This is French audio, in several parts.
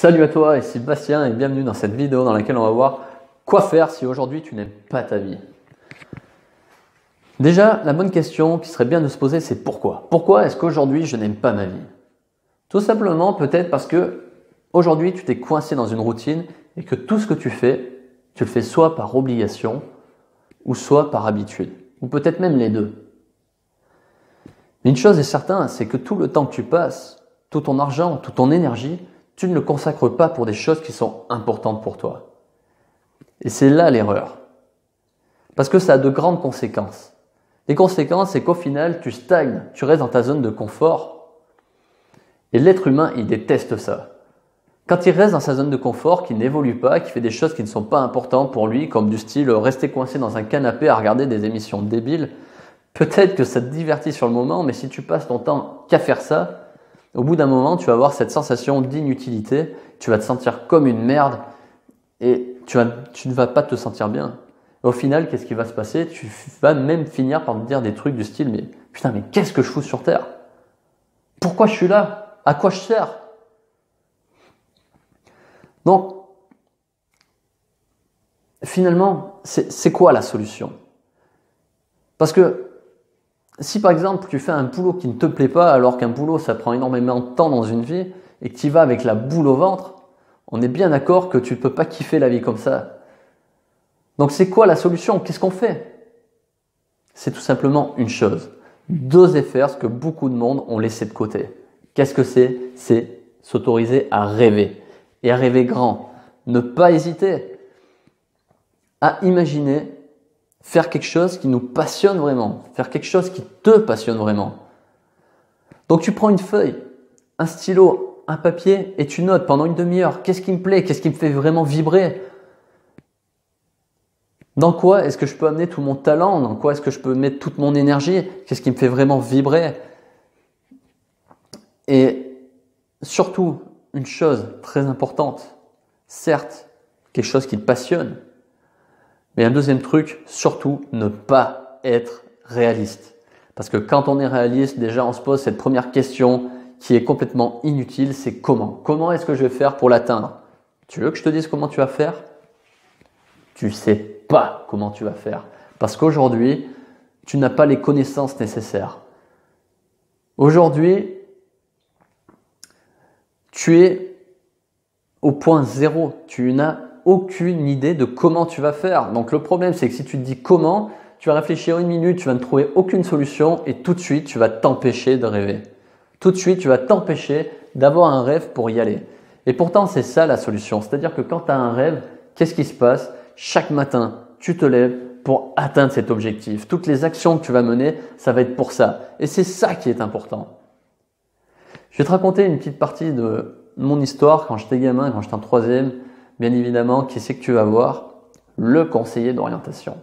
Salut à toi, ici Bastien et bienvenue dans cette vidéo dans laquelle on va voir quoi faire si aujourd'hui tu n'aimes pas ta vie. Déjà, la bonne question qui serait bien de se poser, c'est pourquoi? Pourquoi est-ce qu'aujourd'hui je n'aime pas ma vie? Tout simplement peut-être parce que aujourd'hui tu t'es coincé dans une routine et que tout ce que tu le fais soit par obligation ou soit par habitude, ou peut-être même les deux. Mais une chose est certaine, c'est que tout le temps que tu passes, tout ton argent, toute ton énergie, tu ne le consacres pas pour des choses qui sont importantes pour toi. Et c'est là l'erreur. Parce que ça a de grandes conséquences. Les conséquences, c'est qu'au final, tu stagnes, tu restes dans ta zone de confort. Et l'être humain, il déteste ça. Quand il reste dans sa zone de confort, qu'il n'évolue pas, qu'il fait des choses qui ne sont pas importantes pour lui, comme du style rester coincé dans un canapé à regarder des émissions débiles, peut-être que ça te divertit sur le moment, mais si tu passes ton temps qu'à faire ça, au bout d'un moment, tu vas avoir cette sensation d'inutilité, tu vas te sentir comme une merde et tu ne vas pas te sentir bien. Au final, qu'est-ce qui va se passer? Tu vas même finir par te dire des trucs du style « mais putain, mais qu'est-ce que je fous sur Terre? Pourquoi je suis là? À quoi je sers ?» Donc, finalement, c'est quoi la solution? Parce que si par exemple tu fais un boulot qui ne te plaît pas, alors qu'un boulot ça prend énormément de temps dans une vie et que tu y vas avec la boule au ventre, on est bien d'accord que tu ne peux pas kiffer la vie comme ça. Donc c'est quoi la solution? Qu'est-ce qu'on fait? C'est tout simplement une chose. D'oser faire ce que beaucoup de monde ont laissé de côté. Qu'est-ce que c'est? C'est s'autoriser à rêver. Et à rêver grand. Ne pas hésiter à imaginer faire quelque chose qui nous passionne vraiment, faire quelque chose qui te passionne vraiment. Donc tu prends une feuille, un stylo, un papier et tu notes pendant une demi-heure qu'est-ce qui me plaît, qu'est-ce qui me fait vraiment vibrer. Dans quoi est-ce que je peux amener tout mon talent, dans quoi est-ce que je peux mettre toute mon énergie, qu'est-ce qui me fait vraiment vibrer. Et surtout, une chose très importante, certes, quelque chose qui te passionne, mais un deuxième truc, surtout, ne pas être réaliste. Parce que quand on est réaliste, déjà on se pose cette première question qui est complètement inutile, c'est comment? Comment est-ce que je vais faire pour l'atteindre? Tu veux que je te dise comment tu vas faire? Tu sais pas comment tu vas faire. Parce qu'aujourd'hui, tu n'as pas les connaissances nécessaires. Aujourd'hui, tu es au point zéro. Tu n'as aucune idée de comment tu vas faire. Donc le problème, c'est que si tu te dis comment, tu vas réfléchir une minute, tu vas ne trouver aucune solution et tout de suite, tu vas t'empêcher de rêver. Tout de suite, tu vas t'empêcher d'avoir un rêve pour y aller. Et pourtant, c'est ça la solution. C'est-à-dire que quand tu as un rêve, qu'est-ce qui se passe? Chaque matin, tu te lèves pour atteindre cet objectif. Toutes les actions que tu vas mener, ça va être pour ça. Et c'est ça qui est important. Je vais te raconter une petite partie de mon histoire quand j'étais gamin, quand j'étais en troisième. Bien évidemment, qui c'est que tu vas voir? Le conseiller d'orientation.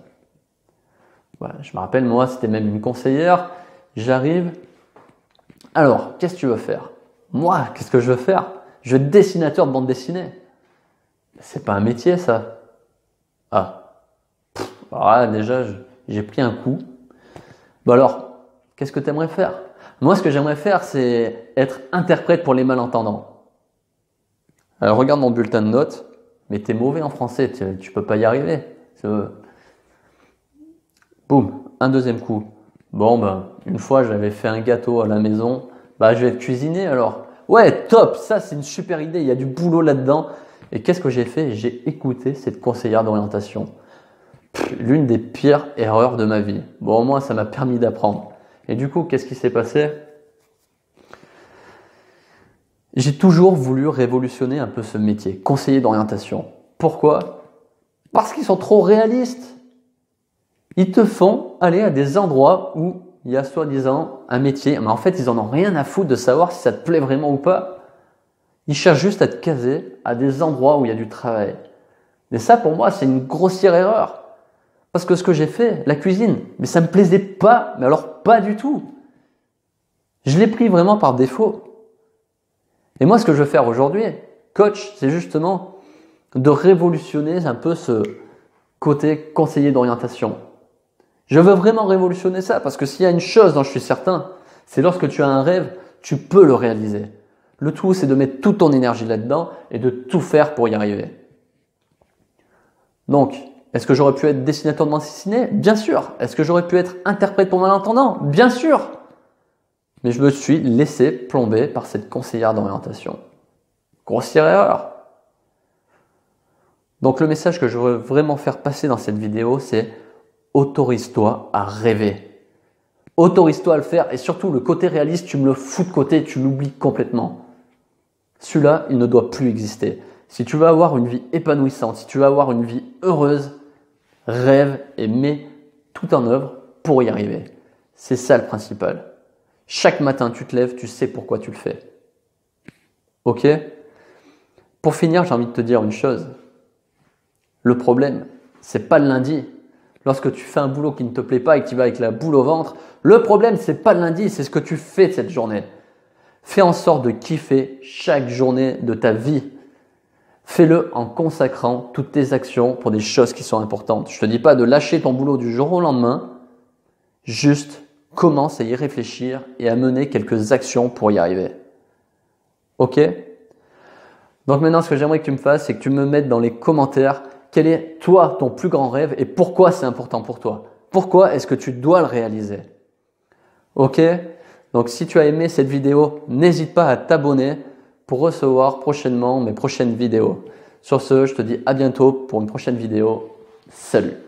Voilà, je me rappelle, moi, c'était même une conseillère. J'arrive. Alors, qu'est-ce que tu veux faire? Moi, qu'est-ce que je veux faire? Je veux être dessinateur de bande dessinée. C'est pas un métier, ça. Ah. Voilà, déjà, j'ai pris un coup. Bon alors, qu'est-ce que tu aimerais faire? Moi, ce que j'aimerais faire, c'est être interprète pour les malentendants. Alors, regarde mon bulletin de notes. Mais t'es mauvais en français, tu peux pas y arriver. Boum, un deuxième coup. Bon, ben, une fois, j'avais fait un gâteau à la maison. Bah, je vais être cuisinier alors. Ouais, top, ça c'est une super idée, il y a du boulot là-dedans. Et qu'est-ce que j'ai fait? J'ai écouté cette conseillère d'orientation. L'une des pires erreurs de ma vie. Bon, au moins, ça m'a permis d'apprendre. Et du coup, qu'est-ce qui s'est passé? J'ai toujours voulu révolutionner un peu ce métier, conseiller d'orientation. Pourquoi? Parce qu'ils sont trop réalistes. Ils te font aller à des endroits où il y a soi-disant un métier, mais en fait, ils en ont rien à foutre de savoir si ça te plaît vraiment ou pas. Ils cherchent juste à te caser à des endroits où il y a du travail. Et ça, pour moi, c'est une grossière erreur. Parce que ce que j'ai fait, la cuisine, mais ça me plaisait pas, mais alors pas du tout. Je l'ai pris vraiment par défaut. Et moi, ce que je veux faire aujourd'hui, coach, c'est justement de révolutionner un peu ce côté conseiller d'orientation. Je veux vraiment révolutionner ça parce que s'il y a une chose dont je suis certain, c'est lorsque tu as un rêve, tu peux le réaliser. Le tout, c'est de mettre toute ton énergie là-dedans et de tout faire pour y arriver. Donc, est-ce que j'aurais pu être dessinateur de bande dessinée? Bien sûr. Est-ce que j'aurais pu être interprète pour malentendants? Bien sûr. Mais je me suis laissé plomber par cette conseillère d'orientation. Grossière erreur. Donc le message que je veux vraiment faire passer dans cette vidéo, c'est autorise-toi à rêver. Autorise-toi à le faire et surtout le côté réaliste, tu me le fous de côté, tu l'oublies complètement. Celui-là, il ne doit plus exister. Si tu veux avoir une vie épanouissante, si tu veux avoir une vie heureuse, rêve et mets tout en œuvre pour y arriver. C'est ça le principal. Chaque matin, tu te lèves, tu sais pourquoi tu le fais. Ok? Pour finir, j'ai envie de te dire une chose. Le problème, c'est pas le lundi. Lorsque tu fais un boulot qui ne te plaît pas et que tu vas avec la boule au ventre, le problème, c'est pas le lundi, c'est ce que tu fais de cette journée. Fais en sorte de kiffer chaque journée de ta vie. Fais-le en consacrant toutes tes actions pour des choses qui sont importantes. Je te dis pas de lâcher ton boulot du jour au lendemain. Juste commence à y réfléchir et à mener quelques actions pour y arriver. Ok? Donc maintenant, ce que j'aimerais que tu me fasses, c'est que tu me mettes dans les commentaires quel est, toi, ton plus grand rêve et pourquoi c'est important pour toi. Pourquoi est-ce que tu dois le réaliser? Ok? Donc si tu as aimé cette vidéo, n'hésite pas à t'abonner pour recevoir prochainement mes prochaines vidéos. Sur ce, je te dis à bientôt pour une prochaine vidéo. Salut!